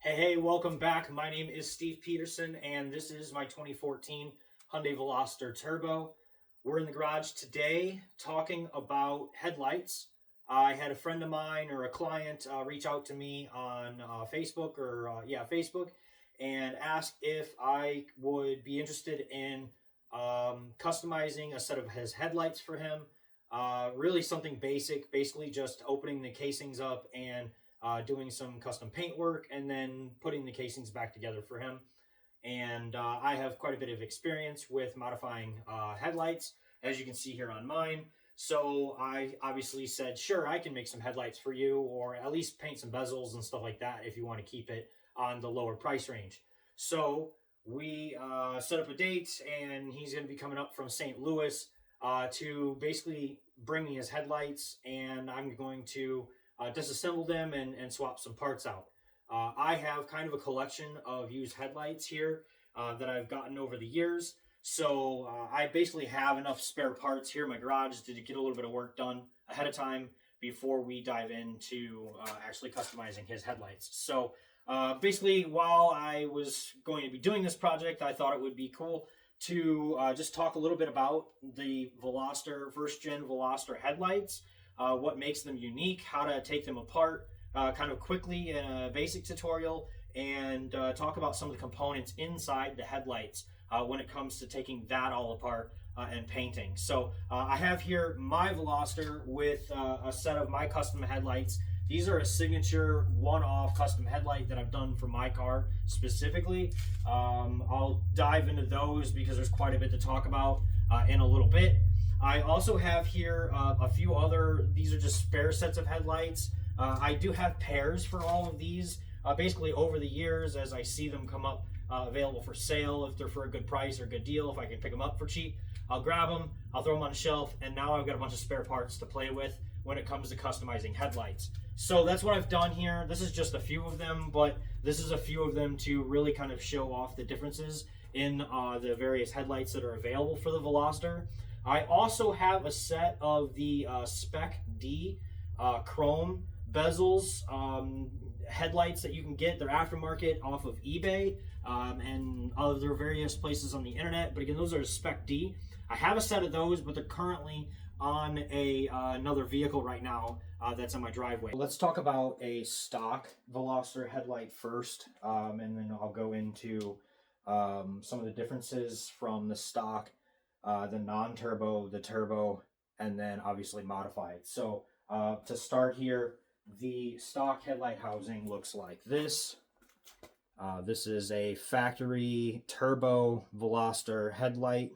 Hey, welcome back. My name is Steve Peterson, and this is my 2014 Hyundai Veloster Turbo. We're in the garage today talking about headlights. I had a friend of mine or a client reach out to me on Facebook Facebook, and ask if I would be interested in customizing a set of his headlights for him. Really something basic, basically just opening the casings up and doing some custom paint work and then putting the casings back together for him. And I have quite a bit of experience with modifying headlights, as you can see here on mine. So I obviously said, sure, I can make some headlights for you, or at least paint some bezels and stuff like that if you want to keep it on the lower price range. So we set up a date, and he's going to be coming up from St. Louis to basically bring me his headlights, and I'm going to disassemble them and swap some parts out. I have kind of a collection of used headlights here that I've gotten over the years. So I basically have enough spare parts here in my garage to get a little bit of work done ahead of time before we dive into actually customizing his headlights. So basically, while I was going to be doing this project, I thought it would be cool to just talk a little bit about the Veloster, first gen Veloster headlights, what makes them unique, how to take them apart kind of quickly in a basic tutorial, and talk about some of the components inside the headlights when it comes to taking that all apart and painting. So I have here my Veloster with a set of my custom headlights. These are a signature one-off custom headlight that I've done for my car specifically. I'll dive into those because there's quite a bit to talk about in a little bit. I also have here a few other, these are just spare sets of headlights. I do have pairs for all of these. Basically over the years, as I see them come up available for sale, if they're for a good price or a good deal, if I can pick them up for cheap, I'll grab them, I'll throw them on a shelf, and now I've got a bunch of spare parts to play with when it comes to customizing headlights. So that's what I've done here. This is just a few of them, but this is a few of them to really kind of show off the differences in the various headlights that are available for the Veloster. I also have a set of the Spec D chrome bezels headlights that you can get. They're aftermarket off of eBay and other various places on the internet. But again, those are Spec D. I have a set of those, but they're currently on another vehicle right now that's on my driveway. Let's talk about a stock Veloster headlight first, and then I'll go into some of the differences from the stock, the non-turbo, the turbo, and then obviously modified. So to start here, the stock headlight housing looks like this. This is a factory turbo Veloster headlight.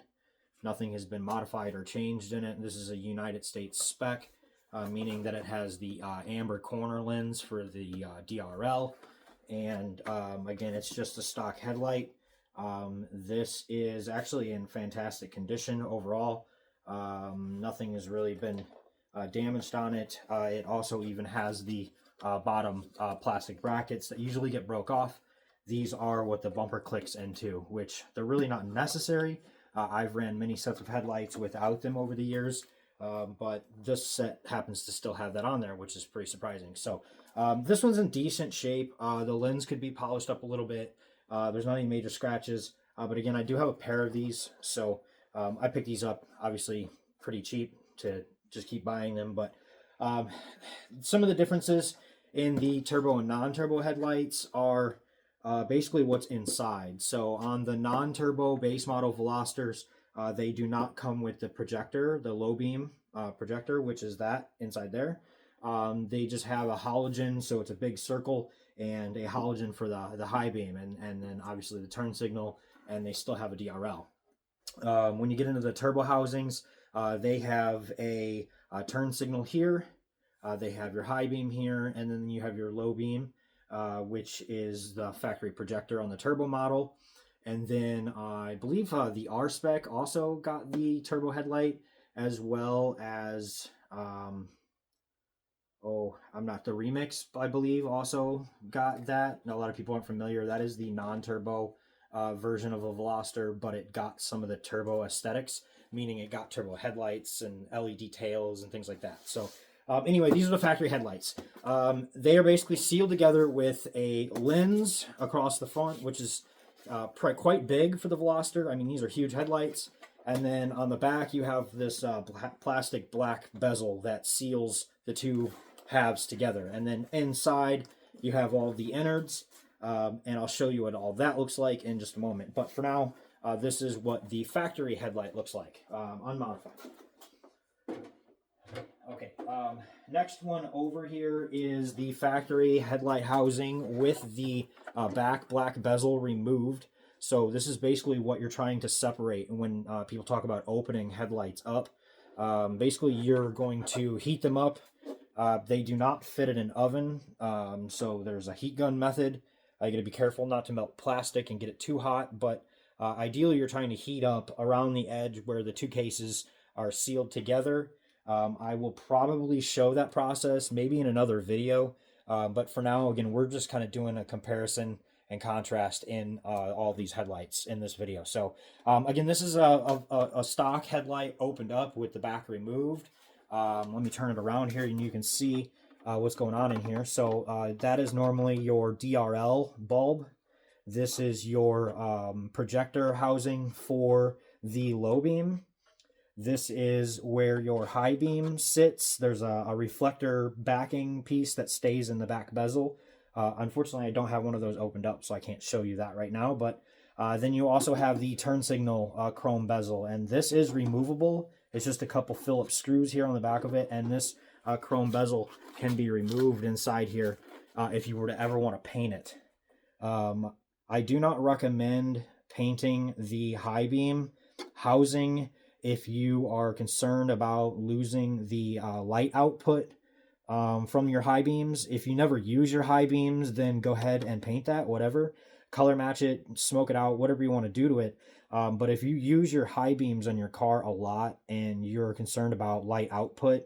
Nothing has been modified or changed in it. This is a United States spec, meaning that it has the amber corner lens for the DRL. And again, it's just a stock headlight. This is actually in fantastic condition overall. Nothing has really been damaged on it. It also even has the bottom plastic brackets that usually get broke off. These are what the bumper clicks into, which they're really not necessary. I've ran many sets of headlights without them over the years, but this set happens to still have that on there, which is pretty surprising. So this one's in decent shape. The lens could be polished up a little bit. There's not any major scratches, but again, I do have a pair of these, so I picked these up obviously pretty cheap to just keep buying them. But some of the differences in the turbo and non-turbo headlights are basically what's inside. So on the non-turbo base model Velosters, they do not come with the projector, the low beam projector, which is that inside there. They just have a halogen, so it's a big circle, and a halogen for the high beam, and then obviously the turn signal, and they still have a DRL. When you get into the turbo housings, they have a turn signal here, they have your high beam here, and then you have your low beam, which is the factory projector on the turbo model. And then I believe the R spec also got the turbo headlight, as well as the Remix, I believe, also got that. Now, a lot of people aren't familiar. That is the non-turbo version of a Veloster, but it got some of the turbo aesthetics, meaning it got turbo headlights and LED tails and things like that. So Anyway, these are the factory headlights. They are basically sealed together with a lens across the front, which is quite big for the Veloster. I mean, these are huge headlights. And then on the back, you have this plastic black bezel that seals the two halves together. And then inside, you have all the innards. And I'll show you what all that looks like in just a moment. But for now, this is what the factory headlight looks like, unmodified. Okay, next one over here is the factory headlight housing with the back black bezel removed. So this is basically what you're trying to separate when people talk about opening headlights up. Basically, you're going to heat them up. They do not fit in an oven, so there's a heat gun method. You got to be careful not to melt plastic and get it too hot, but ideally you're trying to heat up around the edge where the two cases are sealed together. I will probably show that process maybe in another video, but for now, again, we're just kind of doing a comparison and contrast in all these headlights in this video. So again, this is a stock headlight opened up with the back removed. Let me turn it around here and you can see what's going on in here. So that is normally your DRL bulb. This is your projector housing for the low beam. This is where your high beam sits. There's a reflector backing piece that stays in the back bezel. Unfortunately, I don't have one of those opened up, so I can't show you that right now. But then you also have the turn signal chrome bezel, and this is removable. It's just a couple Phillips screws here on the back of it, and this chrome bezel can be removed inside here if you were to ever want to paint it. I do not recommend painting the high beam housing if you are concerned about losing the light output from your high beams. If you never use your high beams, then go ahead and paint that, whatever. Color match it, smoke it out, whatever you want to do to it. But if you use your high beams on your car a lot and you're concerned about light output,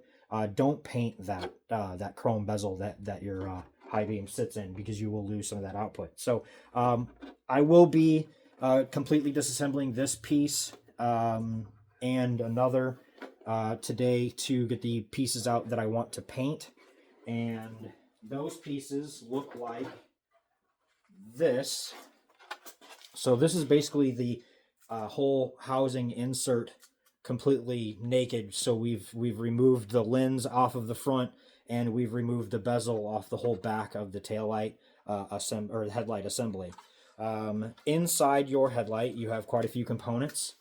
don't paint that chrome bezel that your high beam sits in, because you will lose some of that output. So I will be completely disassembling this piece and another today to get the pieces out that I want to paint. And those pieces look like this. So this is basically the whole housing insert completely naked. So we've removed the lens off of the front, and we've removed the bezel off the whole back of the taillight or headlight assembly. Inside your headlight, you have quite a few components.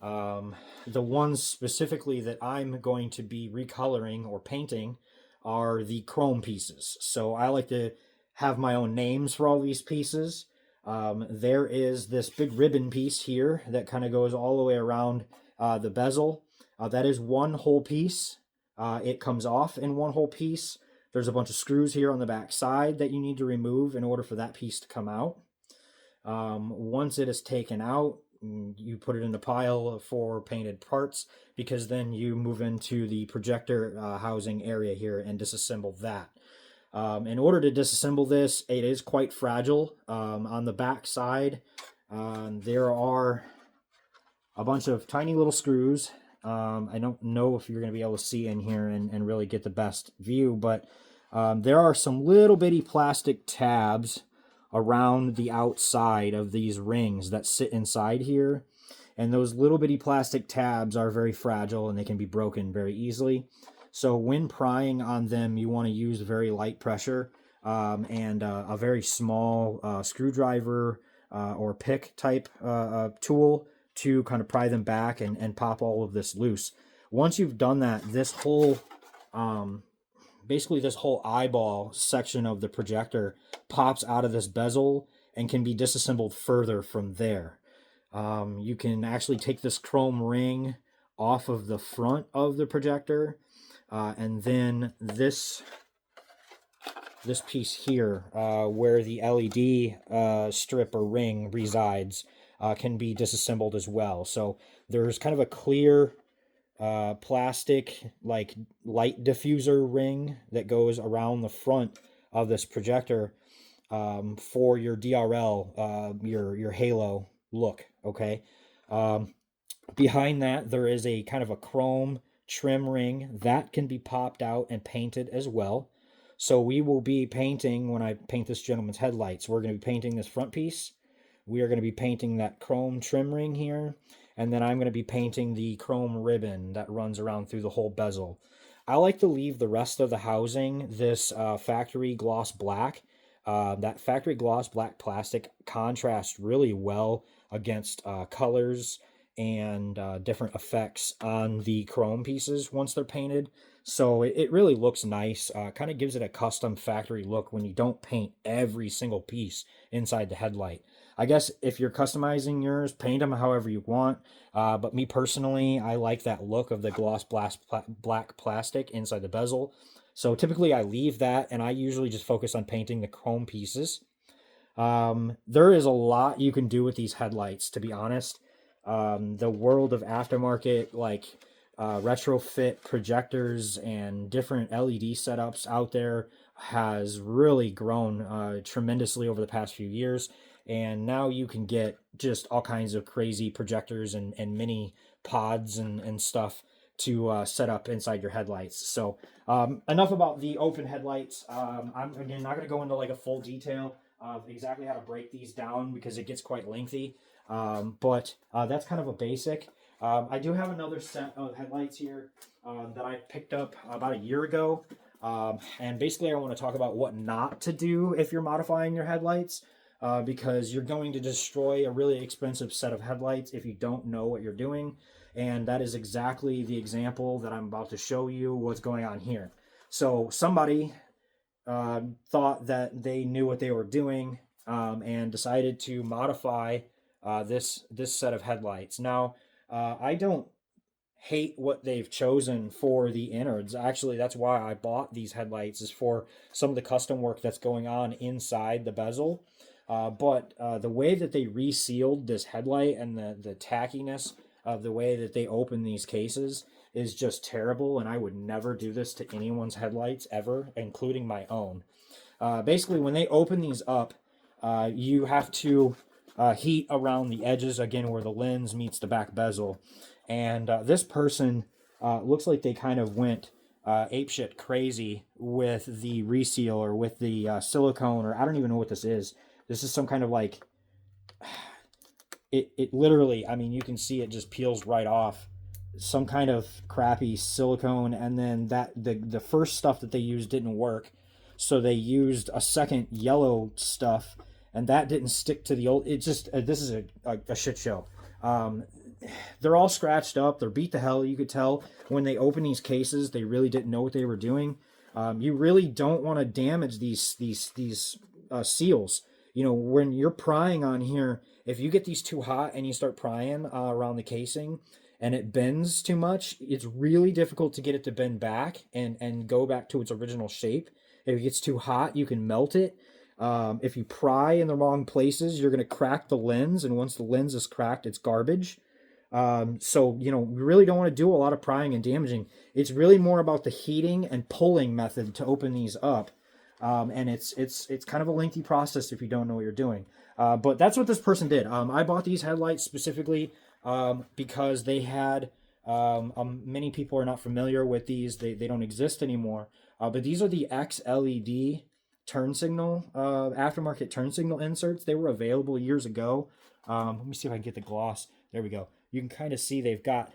The ones specifically that I'm going to be recoloring or painting are the chrome pieces. So I like to have my own names for all these pieces. There is this big ribbon piece here that kind of goes all the way around the bezel. That is one whole piece. It comes off in one whole piece. There's a bunch of screws here on the back side that you need to remove in order for that piece to come out. Once it is taken out, you put it in a pile for painted parts, because then you move into the projector housing area here and disassemble that. In order to disassemble this, it is quite fragile. On the back side, there are a bunch of tiny little screws. I don't know if you're going to be able to see in here and really get the best view, but there are some little bitty plastic tabs around the outside of these rings that sit inside here. And those little bitty plastic tabs are very fragile and they can be broken very easily. So when prying on them, you want to use very light pressure and a very small screwdriver or pick type tool to kind of pry them back and pop all of this loose. Once you've done that, this whole basically this whole eyeball section of the projector pops out of this bezel and can be disassembled further from there. You can actually take this chrome ring off of the front of the projector, and then this piece here where the LED strip or ring resides can be disassembled as well. So there's kind of a clear plastic like light diffuser ring that goes around the front of this projector for your DRL, your halo look. Okay. Behind that, there is a kind of a chrome trim ring. That can be popped out and painted as well. So we will be painting, when I paint this gentleman's headlights, we're going to be painting this front piece. We are going to be painting that chrome trim ring here. And then I'm going to be painting the chrome ribbon that runs around through the whole bezel. I like to leave the rest of the housing this factory gloss black. That factory gloss black plastic contrasts really well against colors and different effects on the chrome pieces once they're painted. So it really looks nice. Kind of gives it a custom factory look when you don't paint every single piece inside the headlight. I guess if you're customizing yours, paint them however you want. But me personally, I like that look of the gloss black plastic inside the bezel. So typically I leave that, and I usually just focus on painting the chrome pieces. There is a lot you can do with these headlights, to be honest. The world of aftermarket, like retrofit projectors and different LED setups out there, has really grown tremendously over the past few years. And now you can get just all kinds of crazy projectors and mini pods and stuff to set up inside your headlights. So enough about the open headlights. I'm, again, not going to go into like a full detail of exactly how to break these down because it gets quite lengthy. But that's kind of a basic. I do have another set of headlights here that I picked up about a year ago. And basically I want to talk about what not to do if you're modifying your headlights. Because you're going to destroy a really expensive set of headlights if you don't know what you're doing. And that is exactly the example that I'm about to show you what's going on here. So somebody thought that they knew what they were doing and decided to modify this set of headlights. Now, I don't hate what they've chosen for the innards. Actually, that's why I bought these headlights, is for some of the custom work that's going on inside the bezel. But the way that they resealed this headlight and the tackiness of the way that they open these cases is just terrible, and I would never do this to anyone's headlights ever, including my own. Basically, when they open these up, you have to heat around the edges, again, where the lens meets the back bezel. And this person looks like they kind of went apeshit crazy with the reseal, or with the silicone, or I don't even know what this is. This is some kind of like, it literally, I mean, you can see it just peels right off. Some kind of crappy silicone, and then the first stuff that they used didn't work. So they used a second yellow stuff, and that didn't stick to the old. It just, this is a shit show. They're all scratched up. They're beat to hell. You could tell when they open these cases, they really didn't know what they were doing. You really don't want to damage these seals. You know, when you're prying on here, if you get these too hot and you start prying around the casing and it bends too much, it's really difficult to get it to bend back and go back to its original shape. If it gets too hot, you can melt it. If you pry in the wrong places, you're going to crack the lens. And once the lens is cracked, it's garbage. So, you know, we really don't want to do a lot of prying and damaging. It's really more about the heating and pulling method to open these up. And it's kind of a lengthy process if you don't know what you're doing. But that's what this person did. I bought these headlights specifically because they had, many people are not familiar with these. They don't exist anymore. But these are the XLED turn signal, aftermarket turn signal inserts. They were available years ago. Let me see if I can get the gloss. There we go. You can kind of see they've got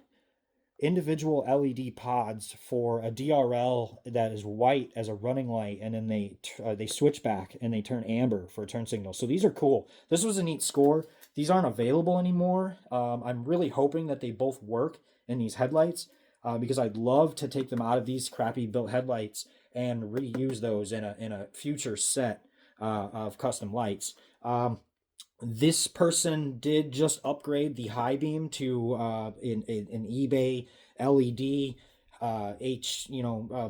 individual LED pods for a DRL that is white as a running light, and then they switch back and they turn amber for a turn signal. So these are cool. This was a neat score. These aren't available anymore. I'm really hoping that they both work in these headlights because I'd love to take them out of these crappy built headlights and reuse those in a future set of custom lights. This person did just upgrade the high beam to an eBay LED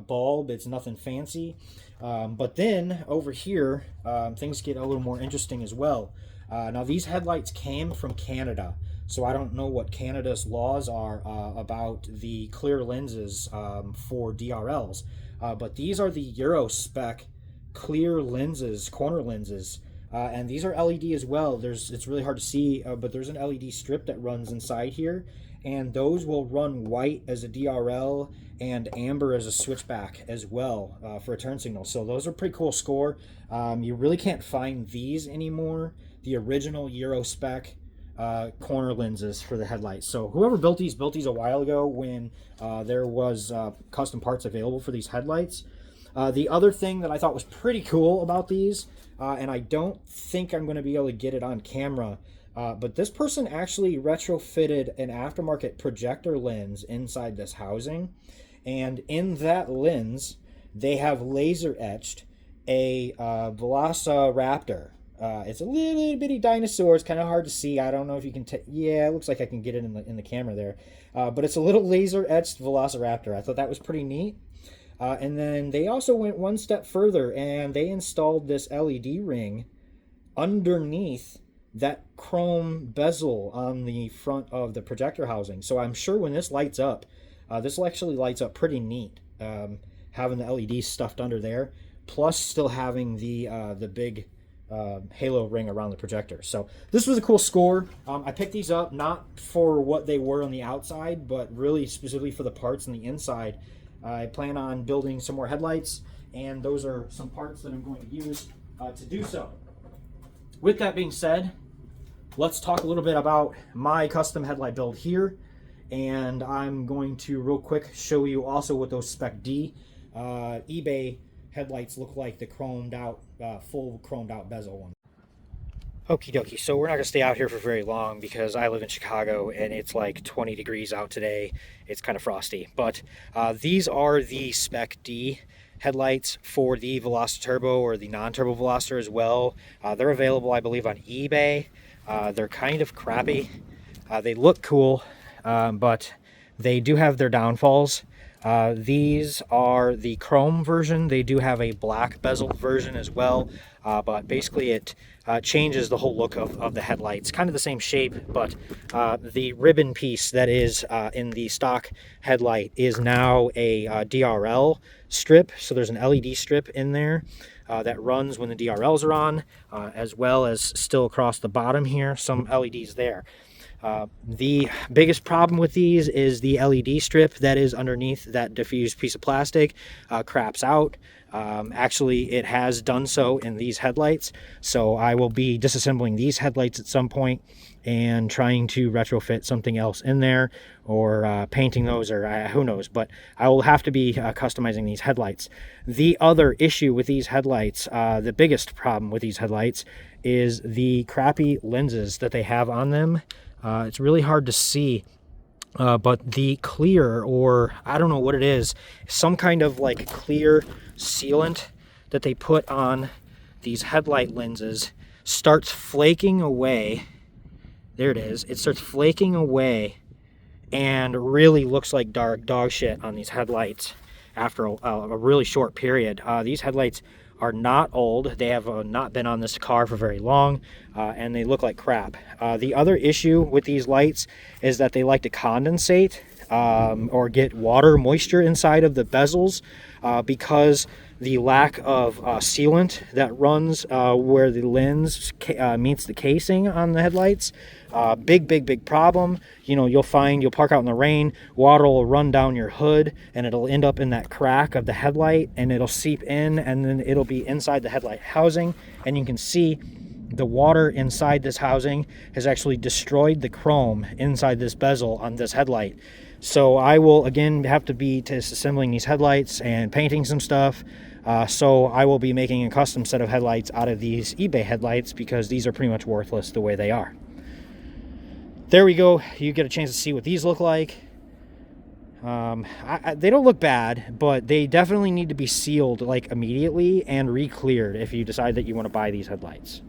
bulb. It's nothing fancy. But then over here, things get a little more interesting as well. Now these headlights came from Canada, so I don't know what Canada's laws are about the clear lenses for DRLs. But these are the Euro spec clear lenses, corner lenses. And these are LED as well. It's really hard to see, but there's an LED strip that runs inside here, and those will run white as a DRL and amber as a switchback as well for a turn signal. So those are pretty cool score. You really can't find these anymore. The original Euro spec corner lenses for the headlights. So whoever built these a while ago when there was custom parts available for these headlights. The other thing that I thought was pretty cool about these, and I don't think I'm going to be able to get it on camera, but this person actually retrofitted an aftermarket projector lens inside this housing, and in that lens they have laser etched a Velociraptor. It's a little bitty dinosaur. It's kind of hard to see. I don't know if you can yeah, it looks like I can get it in the camera there, but it's a little laser etched Velociraptor. I thought that was pretty neat. And then they also went one step further, and they installed this LED ring underneath that chrome bezel on the front of the projector housing. So I'm sure when this lights up, this actually lights up pretty neat, having the LED stuffed under there, plus still having the big halo ring around the projector. So this was a cool score. I picked these up not for what they were on the outside, but really specifically for the parts on the inside. I plan on building some more headlights, and those are some parts that I'm going to use to do so. With that being said, let's talk a little bit about my custom headlight build here, and I'm going to real quick show you also what those Spec D eBay headlights look like, the chromed out, full chromed out bezel one. Okie dokie, so we're not going to stay out here for very long because I live in Chicago and it's like 20 degrees out today. It's kind of frosty, but these are the Spec D headlights for the Veloster Turbo or the non-turbo Veloster as well. They're available, I believe, on eBay. They're kind of crappy. They look cool, but they do have their downfalls. These are the chrome version. They do have a black bezel version as well, but basically it changes the whole look of the headlights. Kind of the same shape, but the ribbon piece that is in the stock headlight is now a DRL strip. So there's an LED strip in there that runs when the DRLs are on, as well as still across the bottom here, some LEDs there. The biggest problem with these is the LED strip that is underneath that diffused piece of plastic craps out. Actually, it has done so in these headlights, so I will be disassembling these headlights at some point and trying to retrofit something else in there, or painting those, or who knows, but I will have to be customizing these headlights. The other issue with these headlights, the biggest problem with these headlights, is the crappy lenses that they have on them. It's really hard to see, but the clear, or I don't know what it is, some kind of like clear sealant that they put on these headlight lenses starts flaking away. There it is. It starts flaking away and really looks like dog shit on these headlights after a really short period. These headlights are not old. They have not been on this car for very long, and they look like crap. The other issue with these lights is that they like to condensate or get water moisture inside of the bezels because the lack of sealant that runs where the lens meets the casing on the headlights. Big problem. You know, you'll park out in the rain, water will run down your hood, and it'll end up in that crack of the headlight, and it'll seep in, and then it'll be inside the headlight housing, and you can see the water inside this housing has actually destroyed the chrome inside this bezel on this headlight. So I will again have to be disassembling these headlights and painting some stuff. So I will be making a custom set of headlights out of these eBay headlights because these are pretty much worthless the way they are. There we go. You get a chance to see what these look like. They don't look bad, but they definitely need to be sealed like immediately and re-cleared if you decide that you want to buy these headlights.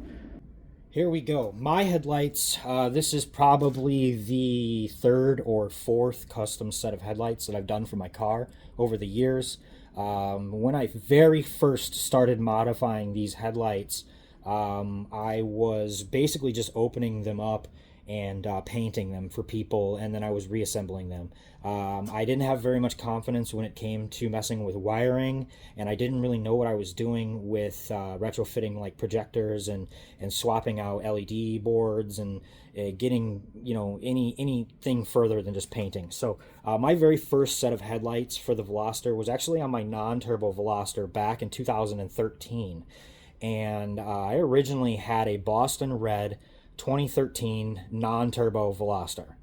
Here we go. My headlights, this is probably the third or fourth custom set of headlights that I've done for my car over the years. When I very first started modifying these headlights, I was basically just opening them up and painting them for people, and then I was reassembling them. I didn't have very much confidence when it came to messing with wiring, and I didn't really know what I was doing with retrofitting like projectors and swapping out LED boards and getting anything further than just painting. So my very first set of headlights for the Veloster was actually on my non-turbo Veloster back in 2013, and I originally had a Boston Red 2013 non-turbo Veloster,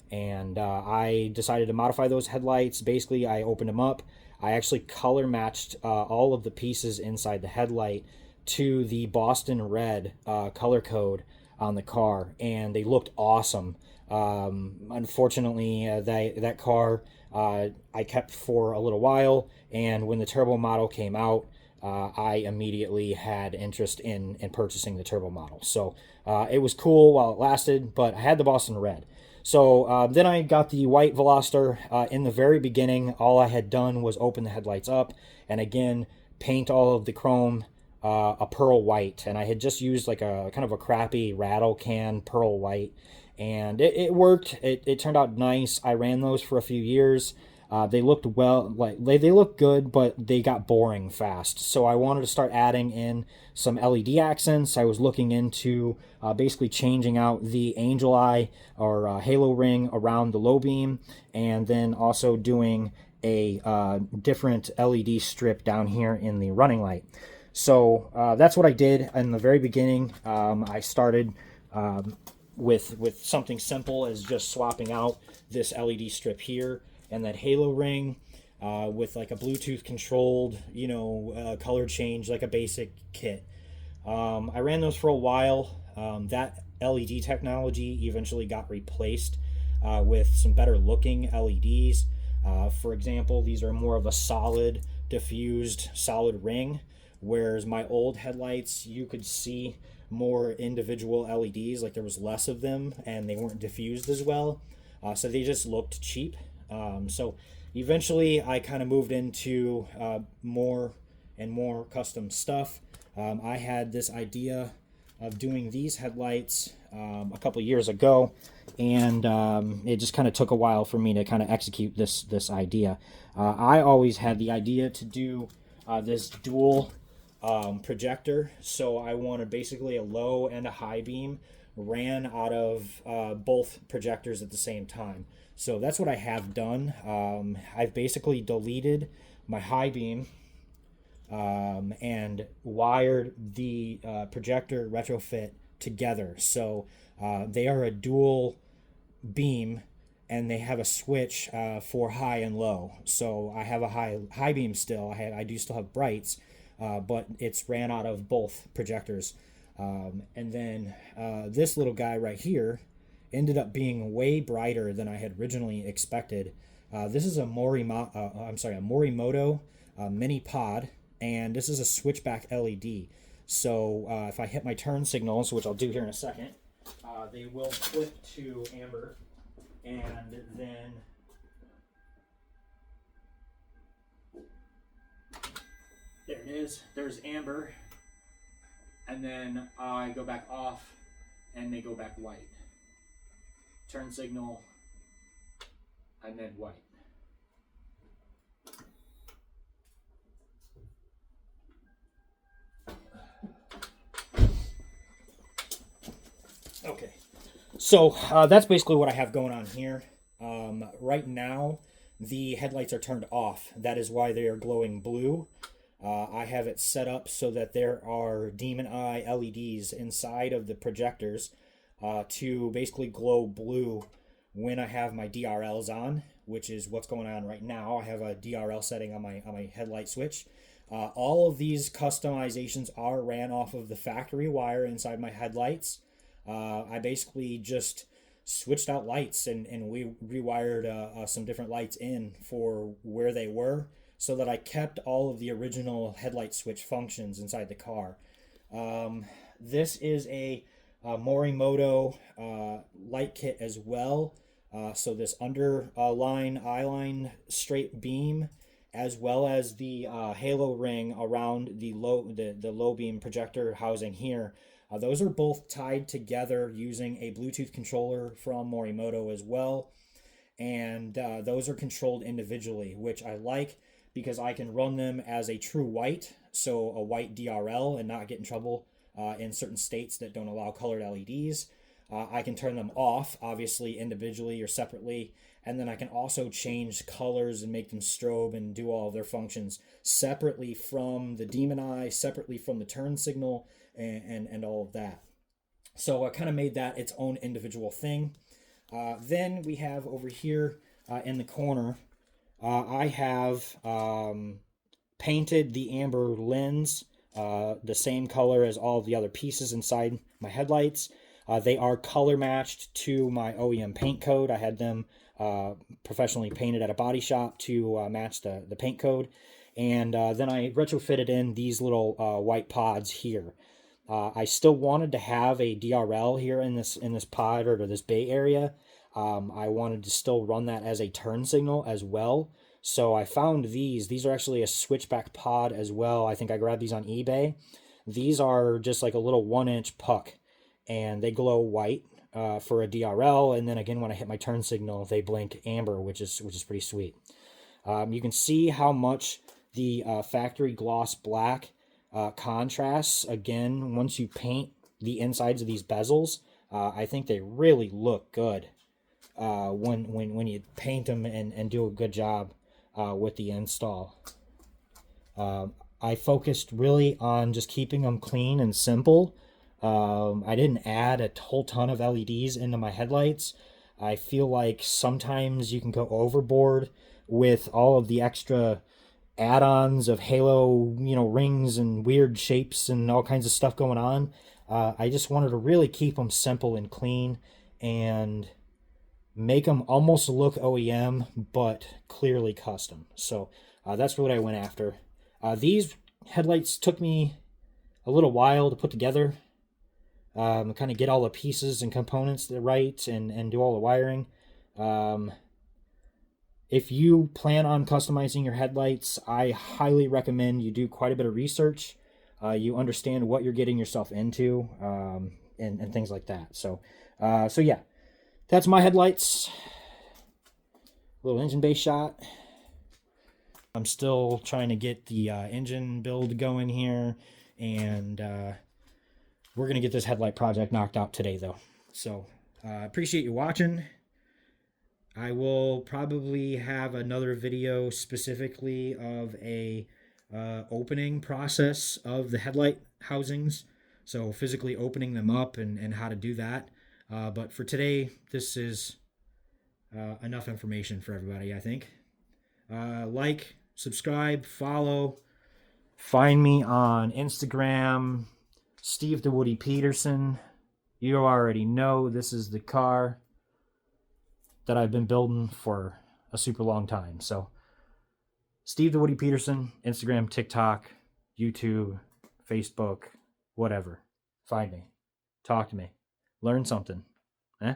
and I decided to modify those headlights. Basically, I opened them up. I actually color matched all of the pieces inside the headlight to the Boston Red color code on the car, and they looked awesome. Unfortunately, that car I kept for a little while, and when the turbo model came out, I immediately had interest in purchasing the turbo model. So it was cool while it lasted, but I had the Boston Red. So then I got the white Veloster. In the very beginning, all I had done was open the headlights up and again paint all of the chrome a pearl white. And I had just used like a kind of a crappy rattle can pearl white, and it worked. It turned out nice. I ran those for a few years. They looked well, like they looked good, but they got boring fast. So I wanted to start adding in some LED accents. I was looking into basically changing out the angel eye or halo ring around the low beam, and then also doing a different LED strip down here in the running light. So that's what I did in the very beginning. I started with something simple as just swapping out this LED strip here and that halo ring with like a Bluetooth controlled, color change, like a basic kit. I ran those for a while. That LED technology eventually got replaced with some better looking LEDs. For example, these are more of a solid, diffused, solid ring, whereas my old headlights, you could see more individual LEDs, like there was less of them and they weren't diffused as well. So they just looked cheap. So eventually I kind of moved into more and more custom stuff. I had this idea of doing these headlights a couple years ago, and it just kind of took a while for me to kind of execute this idea. I always had the idea to do this dual projector, so I wanted basically a low and a high beam ran out of both projectors at the same time. So that's what I have done. I've basically deleted my high beam and wired the projector retrofit together. So they are a dual beam, and they have a switch for high and low. So I have a high beam still. I do still have brights, but it's ran out of both projectors. And then this little guy right here ended up being way brighter than I had originally expected. This is a Morimoto mini pod, and this is a switchback LED. So if I hit my turn signals, which I'll do here in a second, they will flip to amber, and then there it is. There's amber, and then I go back off, and they go back white. Turn signal, and then white. Okay, so that's basically what I have going on here. Right now, the headlights are turned off. That is why they are glowing blue. I have it set up so that there are demon eye LEDs inside of the projectors to basically glow blue when I have my DRLs on, which is what's going on right now. I have a DRL setting on my headlight switch. All of these customizations are ran off of the factory wire inside my headlights. I basically just switched out lights and we rewired some different lights in for where they were, so that I kept all of the original headlight switch functions inside the car. This is a Morimoto light kit as well. So this underline eyeline straight beam, as well as the halo ring around the low beam projector housing here, Those are both tied together using a Bluetooth controller from Morimoto as well. And those are controlled individually, which I like because I can run them as a true white, so a white DRL, and not get in trouble in certain states that don't allow colored LEDs. I can turn them off, obviously individually or separately, and then I can also change colors and make them strobe and do all of their functions separately from the demon eye, separately from the turn signal, and all of that. So I kind of made that its own individual thing. Then we have over here in the corner, I have painted the amber lens the same color as all of the other pieces inside my headlights. They are color matched to my OEM paint code. I had them professionally painted at a body shop to match the paint code. And then I retrofitted in these little white pods here. I still wanted to have a DRL here in this pod or this bay area. I wanted to still run that as a turn signal as well. So I found these. These are actually a switchback pod as well. I think I grabbed these on eBay. These are just like a little 1-inch puck, and they glow white for a DRL. And then again, when I hit my turn signal, they blink amber, which is pretty sweet. You can see how much the factory gloss black contrasts. Again, once you paint the insides of these bezels, I think they really look good when you paint them and do a good job with the install. I focused really on just keeping them clean and simple. I didn't add a whole ton of LEDs into my headlights. I feel like sometimes you can go overboard with all of the extra add-ons of halo, rings and weird shapes and all kinds of stuff going on. I just wanted to really keep them simple and clean and make them almost look OEM, but clearly custom. So that's what I went after. These headlights took me a little while to put together, kind of get all the pieces and components right and do all the wiring. If you plan on customizing your headlights, I highly recommend you do quite a bit of research. You understand what you're getting yourself into, and things like that. So yeah, that's my headlights. Little engine bay shot. I'm still trying to get the engine build going here, and we're going to get this headlight project knocked out today, though. So appreciate you watching. I will probably have another video specifically of a opening process of the headlight housings, so physically opening them up and how to do that. But for today, this is enough information for everybody, I think. Like, subscribe, follow. Find me on Instagram, Steve the Woody Peterson. You already know this is the car that I've been building for a super long time. So Steve the Woody Peterson, Instagram, TikTok, YouTube, Facebook, whatever. Find me. Talk to me. Learn something. Eh?